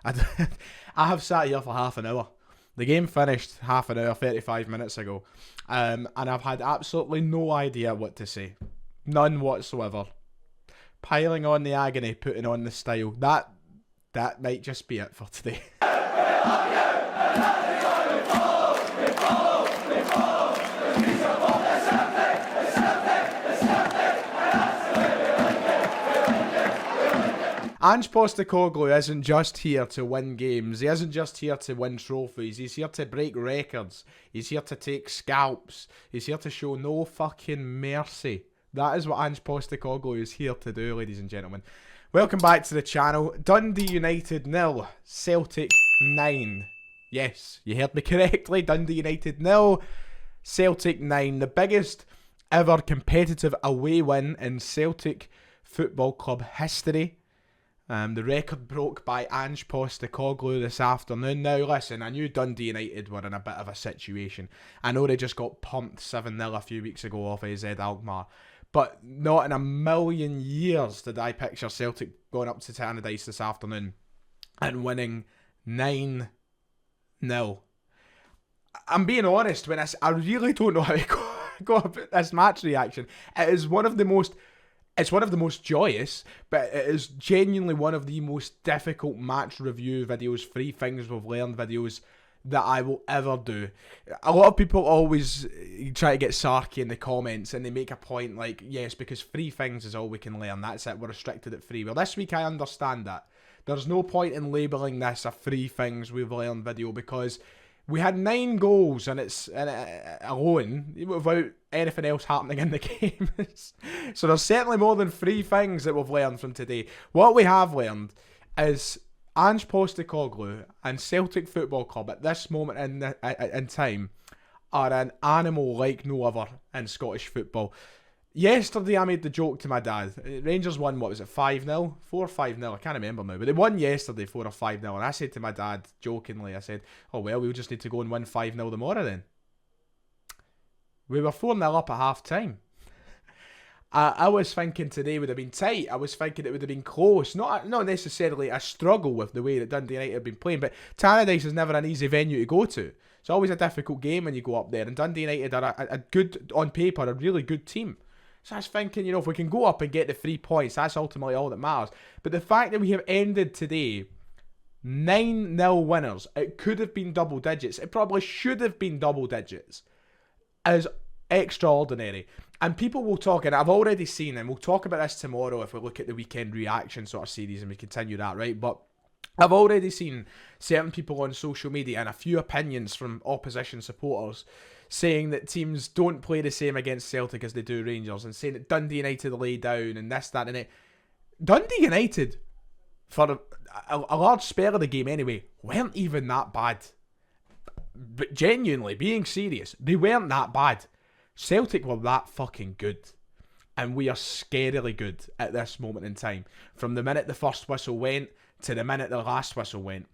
I have sat here for half an hour. The game finished half an hour, 35 minutes ago, and I've had absolutely no idea what to say. None whatsoever. Piling on the agony, putting on the style. That might just be it for today. Ange Postecoglou isn't just here to win games. He isn't just here to win trophies. He's here to break records. He's here to take scalps. He's here to show no fucking mercy. That is what Ange Postecoglou is here to do, ladies and gentlemen. Welcome back to the channel. Dundee United 0, Celtic 9. Yes, you heard me correctly. Dundee United 0, Celtic 9. The biggest ever competitive away win in Celtic Football Club history. The record broke by Ange Postecoglou this afternoon. Now listen, I knew Dundee United were in a bit of a situation. I know they just got pumped 7-0 a few weeks ago off AZ Alkmaar. But not in a million years did I picture Celtic going up to Tannadice this afternoon and winning 9-0. I'm being honest when I really don't know how to go about this match reaction. It is one of the most... It's one of the most joyous, but it is genuinely one of the most difficult match review videos, 3 things we've learned videos that I will ever do. A lot of people always try to get sarky in the comments and they make a point like, yes, because 3 things is all we can learn. That's it, we're restricted at 3. Well, this week I understand that. There's no point in labelling this a 3 things we've learned video because we had 9 goals and it's alone without anything else happening in the game. So there's certainly more than 3 things that we've learned from today. What we have learned is Ange Postecoglou and Celtic Football Club at this moment in time are an animal like no other in Scottish football. Yesterday I made the joke to my dad. Rangers won, what was it, 5-0? 4 or 5-0, I can't remember now. But they won yesterday 4 or 5-0. And I said to my dad, jokingly, I said, oh well, we'll just need to go and win 5-0 tomorrow then. We were 4-0 up at half time. I was thinking today would have been tight. I was thinking it would have been close. Not necessarily a struggle with the way that Dundee United have been playing, but Tannadice is never an easy venue to go to. It's always a difficult game when you go up there. And Dundee United are a good, on paper, a really good team. So I was thinking, if we can go up and get the 3 points, that's ultimately all that matters. But the fact that we have ended today 9-0 winners, it could have been double digits. It probably should have been double digits. Is extraordinary. And people will talk, and I've already seen, and we'll talk about this tomorrow if we look at the weekend reaction sort of series and we continue that, right? But I've already seen certain people on social media and a few opinions from opposition supporters saying that teams don't play the same against Celtic as they do Rangers, and saying that Dundee United lay down and this, that and it. Dundee United, for a large spell of the game anyway, weren't even that bad. But genuinely, being serious, they weren't that bad. Celtic were that fucking good. And we are scarily good at this moment in time. From the minute the first whistle went to the minute the last whistle went,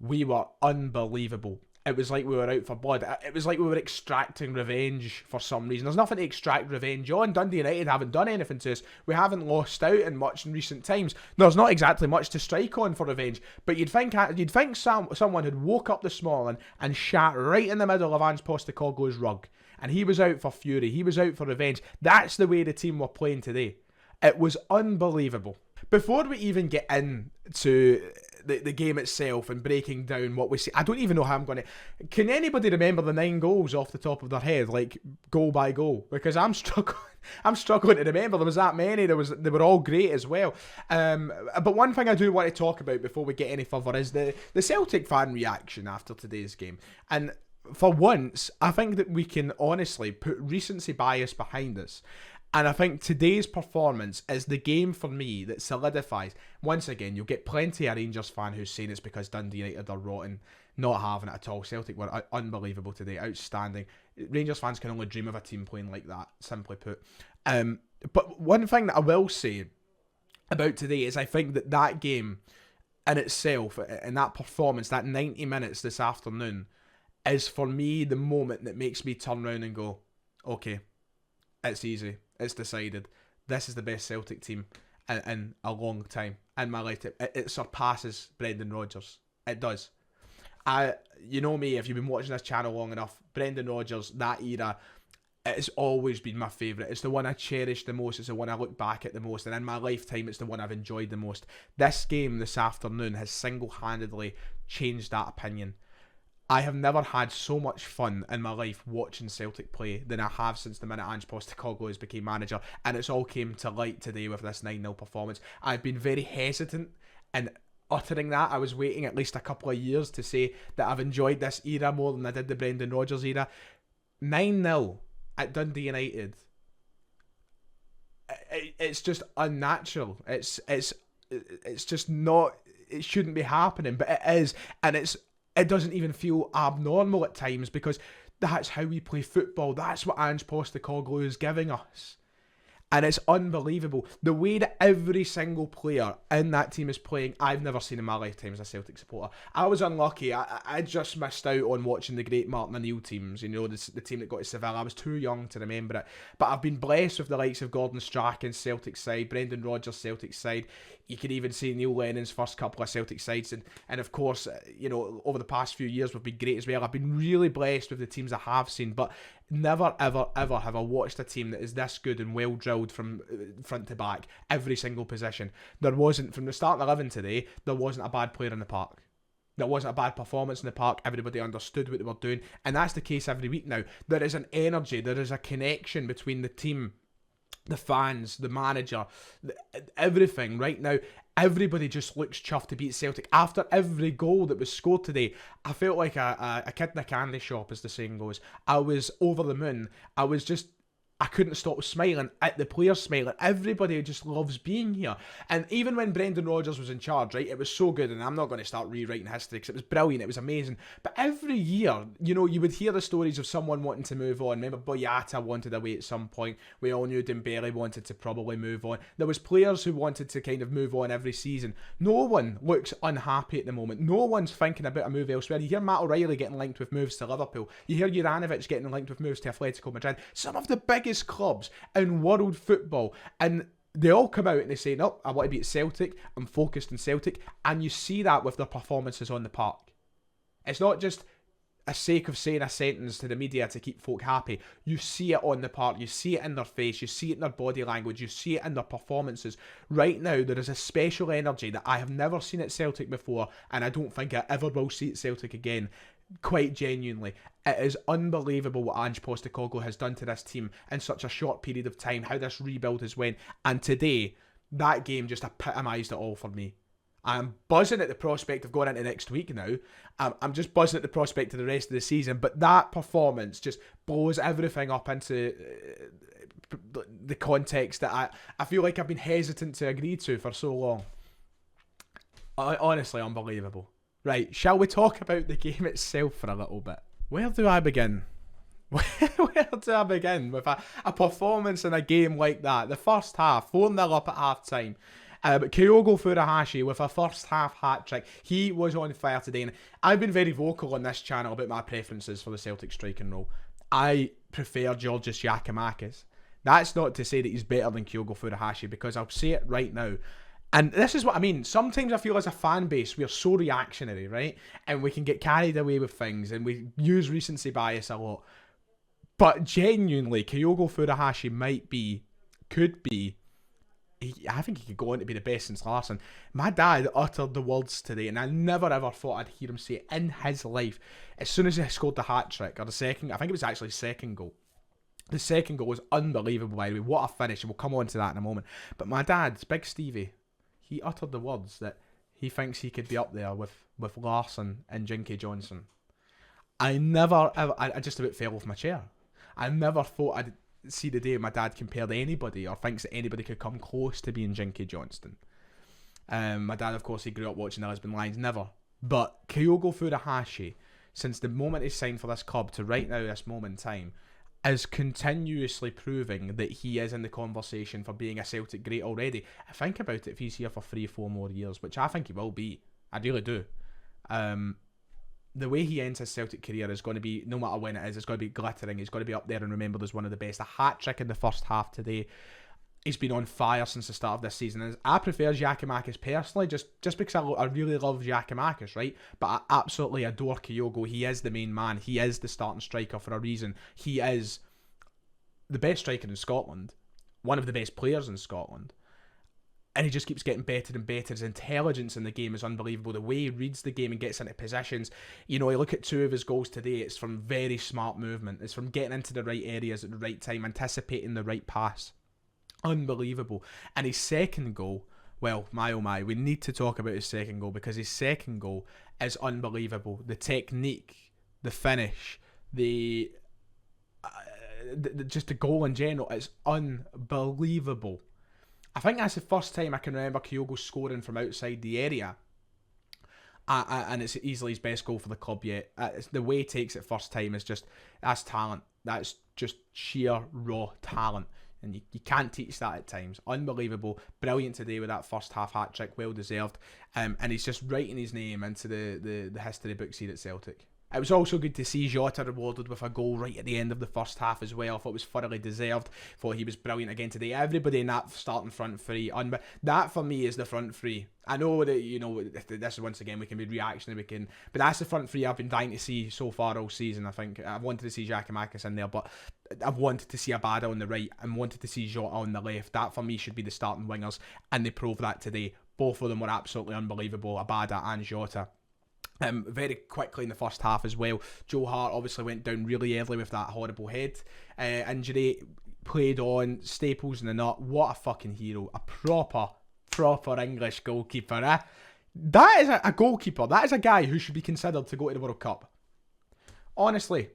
we were unbelievable. It was like we were out for blood. It was like we were extracting revenge for some reason. There's nothing to extract revenge on. Dundee United haven't done anything to us. We haven't lost out in much in recent times. There's not exactly much to strike on for revenge. But you'd think someone had woke up this morning and shat right in the middle of Ange Postecoglou's rug. And he was out for fury. He was out for revenge. That's the way the team were playing today. It was unbelievable. Before we even get into the game itself and breaking down what we see, I don't even know how I'm going to... Can anybody remember the 9 goals off the top of their head, like goal by goal? Because I'm struggling to remember. There was that many. They were all great as well. But one thing I do want to talk about before we get any further is the Celtic fan reaction after today's game. And for once, I think that we can honestly put recency bias behind us. And I think today's performance is the game for me that solidifies. Once again, you'll get plenty of Rangers fan who's saying it's because Dundee United are rotten, not having it at all. Celtic were unbelievable today, outstanding. Rangers fans can only dream of a team playing like that, simply put. But one thing that I will say about today is I think that game in itself, and that performance, that 90 minutes this afternoon, is for me the moment that makes me turn around and go, okay, it's easy. It's decided. This is the best Celtic team in a long time in my life. It surpasses Brendan Rodgers. It does. You know me, if you've been watching this channel long enough, Brendan Rodgers, that era, it's always been my favourite. It's the one I cherish the most. It's the one I look back at the most. And in my lifetime, it's the one I've enjoyed the most. This game this afternoon has single-handedly changed that opinion. I have never had so much fun in my life watching Celtic play than I have since the minute Ange Postecoglou has become manager. And it's all came to light today with this 9-0 performance. I've been very hesitant in uttering that. I was waiting at least a couple of years to say that I've enjoyed this era more than I did the Brendan Rodgers era. 9-0 at Dundee United. It's just unnatural. It's just not. It shouldn't be happening, but it is, and it doesn't even feel abnormal at times because that's how we play football. That's what Ange Postecoglou is giving us. And it's unbelievable. The way that every single player in that team is playing, I've never seen in my lifetime as a Celtic supporter. I was unlucky. I just missed out on watching the great Martin O'Neill teams, you know, the team that got to Seville. I was too young to remember it. But I've been blessed with the likes of Gordon Strachan's Celtic side, Brendan Rodgers' Celtic side. You could even see Neil Lennon's first couple of Celtic sides. And of course, you know, over the past few years, we've been great as well. I've been really blessed with the teams I have seen. But never, ever, ever have I watched a team that is this good and well drilled from front to back, every single position. There wasn't, from the starting 11 today, there wasn't a bad player in the park. There wasn't a bad performance in the park. Everybody understood what they were doing. And that's the case every week now. There is an energy, there is a connection between the team, the fans, the manager, everything right now. Everybody just looks chuffed to beat Celtic. After every goal that was scored today, I felt like a kid in a candy shop, as the saying goes. I was over the moon. I couldn't stop smiling at the players smiling. Everybody just loves being here. And even when Brendan Rodgers was in charge, right, it was so good. And I'm not going to start rewriting history because it was brilliant. It was amazing. But every year, you know, you would hear the stories of someone wanting to move on. Remember, Boyata wanted away at some point. We all knew Dembele wanted to probably move on. There was players who wanted to kind of move on every season. No one looks unhappy at the moment. No one's thinking about a move elsewhere. You hear Matt O'Reilly getting linked with moves to Liverpool. You hear Juranovic getting linked with moves to Atletico Madrid. Some of the biggest clubs in world football, and they all come out and they say, no, I want to be at Celtic, I'm focused on Celtic. And you see that with their performances on the park. It's not just a sake of saying a sentence to the media to keep folk happy. You see it on the park, you see it in their face, you see it in their body language, you see it in their performances. Right now there is a special energy that I have never seen at Celtic before, and I don't think I ever will see at Celtic again. Quite genuinely, it is unbelievable what Ange Postecoglou has done to this team in such a short period of time, how this rebuild has went, and today, that game just epitomised it all for me. I'm buzzing at the prospect of going into next week now. I'm just buzzing at the prospect of the rest of the season, but that performance just blows everything up into the context that I feel like I've been hesitant to agree to for so long. Honestly, unbelievable. Right, shall we talk about the game itself for a little bit? Where do I begin? Where do I begin with a performance in a game like that? The first half, 4-0 up at half time. But Kyogo Furuhashi with a first half hat-trick. He was on fire today. And I've been very vocal on this channel about my preferences for the Celtic striking role. I prefer Georgios Giakoumakis. That's not to say that he's better than Kyogo Furuhashi, because I'll say it right now. And this is what I mean. Sometimes I feel as a fan base, we're so reactionary, right? And we can get carried away with things, and we use recency bias a lot. But genuinely, Kyogo Furuhashi could be, I think he could go on to be the best since Larsson. My dad uttered the words today, and I never ever thought I'd hear him say it in his life. As soon as he scored the hat-trick, or the second, I think it was actually the second goal. The second goal was unbelievable, by the way. What a finish, and we'll come on to that in a moment. But my dad, Big Stevie, he uttered the words that he thinks he could be up there with Larsson and Jinky Johnson. I never ever, I just about fell off my chair. I never thought I'd see the day my dad compared anybody or thinks that anybody could come close to being Jinky Johnston. My dad, of course, he grew up watching the Lisbon Lions, never. But Kyogo Furuhashi, since the moment he signed for this club to right now, this moment in time, is continuously proving that he is in the conversation for being a Celtic great already. I think about it, if he's here for 3-4 more years, which I think he will be. I really do. The way he ends his Celtic career is going to be, no matter when it is, it's going to be glittering. He's going to be up there and remembered as one of the best. A hat-trick in the first half today. He's been on fire since the start of this season. And I prefer Giakoumakis personally, just because I really love Giakoumakis, right? But I absolutely adore Kyogo. He is the main man. He is the starting striker for a reason. He is the best striker in Scotland, one of the best players in Scotland. And he just keeps getting better and better. His intelligence in the game is unbelievable. The way he reads the game and gets into positions. You know, you look at 2 of his goals today, it's from very smart movement. It's from getting into the right areas at the right time, anticipating the right pass. Unbelievable. And his second goal, well, my oh my, we need to talk about his second goal, because his second goal is unbelievable. The technique, the finish, just the goal in general is unbelievable. I think that's the first time I can remember Kyogo scoring from outside the area. And it's easily his best goal for the club yet. The way he takes it first time is just, that's talent. That's just sheer raw talent. And you can't teach that at times. Unbelievable. Brilliant today with that first half hat-trick. Well deserved. And he's just writing his name into the history books here at Celtic. It was also good to see Jota rewarded with a goal right at the end of the first half as well. I thought it was thoroughly deserved. Thought he was brilliant again today. Everybody in that starting front three. That for me is the front three. I know that, you know, this is once again, we can be reactionary, but that's the front three I've been dying to see so far all season. I think I've wanted to see Giakoumakis in there, but I've wanted to see Abada on the right and wanted to see Jota on the left. That for me should be the starting wingers, and they proved that today. Both of them were absolutely unbelievable, Abada and Jota. Very quickly in the first half as well, Joe Hart obviously went down really early with that horrible head injury. Played on, Staples in the nut. What a fucking hero. A proper English goalkeeper, eh? That is a goalkeeper. That is a guy who should be considered to go to the World Cup. Honestly,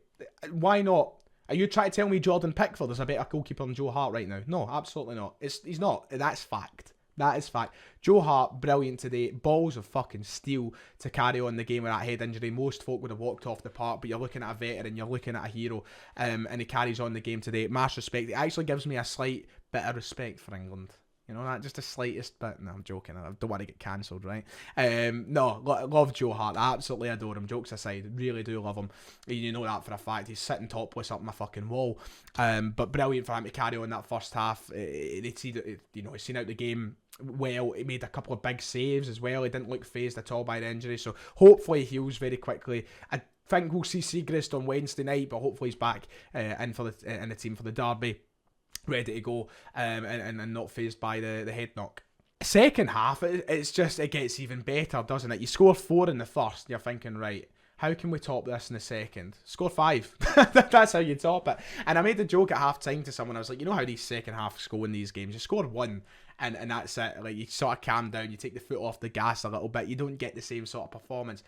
why not? Are you trying to tell me Jordan Pickford is a better goalkeeper than Joe Hart right now? No, absolutely not. He's not. That's fact. That is fact. Joe Hart, brilliant today. Balls of fucking steel to carry on the game with that head injury. Most folk would have walked off the park, but you're looking at a veteran, you're looking at a hero, and he carries on the game today. Mass respect. It actually gives me a slight bit of respect for England. You know, not just the slightest bit. No, I'm joking. I don't want to get cancelled, right? No, love Joe Hart. I absolutely adore him. Jokes aside, really do love him. You know that for a fact. He's sitting topless up my fucking wall. But brilliant for him to carry on that first half. He's seen out the game well. He made a couple of big saves as well. He didn't look phased at all by the injury. So hopefully he heals very quickly. I think we'll see Siegrist on Wednesday night, but hopefully he's back in the team for the derby, ready to go, and not phased by the head knock. Second half, it gets even better, doesn't it? You score 4 in the first, and you're thinking, right, how can we top this in the second? Score 5. That's how you top it. And I made the joke at half time to someone. I was like, you know how these second halves go in these games? You score 1, and that's it. Like, you sort of calm down, you take the foot off the gas a little bit. You don't get the same sort of performance.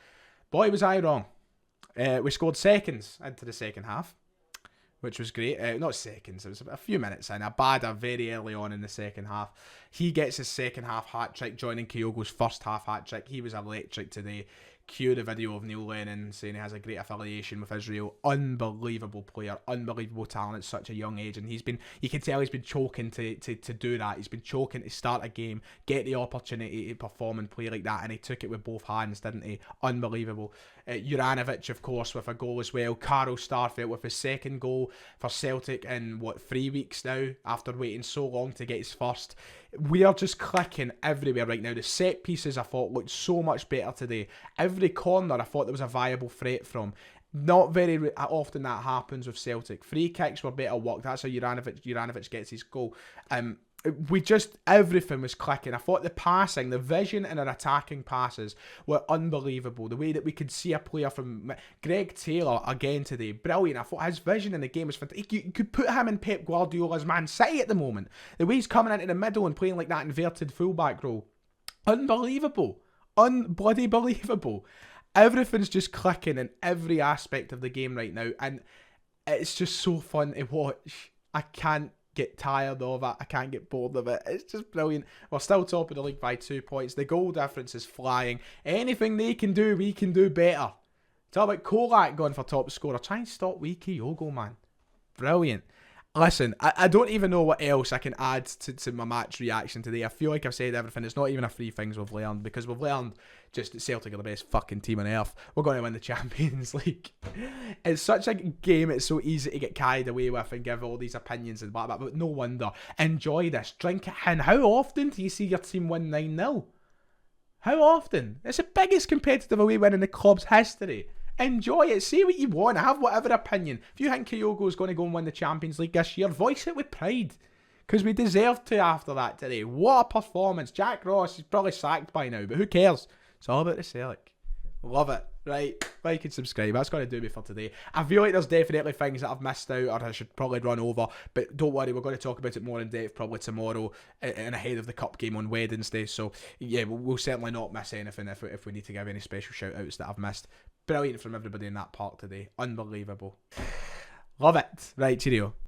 Boy, was I wrong. We scored seconds into the second half, which was great. Not seconds, it was a few minutes in. Abada very early on in the second half. He gets his second half hat-trick, joining Kyogo's first half hat-trick. He was electric today. Cue the video of Neil Lennon saying he has a great affiliation with Israel. Unbelievable player, unbelievable talent at such a young age. And you can tell he's been choking to do that. He's been choking to start a game, get the opportunity to perform and play like that. And he took it with both hands, didn't he? Unbelievable. Juranovic, of course, with a goal as well. Carl Starfelt with his second goal for Celtic in, 3 weeks now, after waiting so long to get his first. We are just clicking everywhere right now. The set pieces, I thought, looked so much better today. Every corner, I thought there was a viable threat from. Not very often that happens with Celtic. Free kicks were better worked. That's how Juranovic gets his goal. Everything was clicking. I thought the passing, the vision in our attacking passes were unbelievable. The way that we could see a player from Greg Taylor again today, brilliant. I thought his vision in the game was fantastic. You could put him in Pep Guardiola's Man City at the moment. The way he's coming into the middle and playing like that inverted fullback role, unbelievable. Unbloody believable. Everything's just clicking in every aspect of the game right now, and it's just so fun to watch. I can't get tired of it. I can't get bored of it. It's just brilliant. We're still top of the league by 2 points. The goal difference is flying. Anything they can do, we can do better. Talk about Kolak going for top scorer. Try and stop wee Kyogo, man. Brilliant. Listen, I don't even know what else I can add to my match reaction today. I feel like I've said everything. It's not even a free things we've learned, because we've learned just that Celtic are the best fucking team on earth. We're going to win the Champions League. It's such a game, it's so easy to get carried away with and give all these opinions and blah, blah, but no wonder. Enjoy this. Drink it in. How often do you see your team win 9-0? How often? It's the biggest competitive away win in the club's history. Enjoy it. Say what you want. Have whatever opinion. If you think Kyogo's going to go and win the Champions League this year, voice it with pride. Because we deserve to after that today. What a performance. Jack Ross is probably sacked by now, but who cares? It's all about the Celtic. Love it. Right, like and subscribe. That's going to do me for today. I feel like there's definitely things that I've missed out or I should probably run over, but don't worry, we're going to talk about it more in depth probably tomorrow and ahead of the cup game on Wednesday. So yeah, we'll certainly not miss anything if we need to give any special shout outs that I've missed. Brilliant from everybody in that park today. Unbelievable. Love it. Right, cheerio.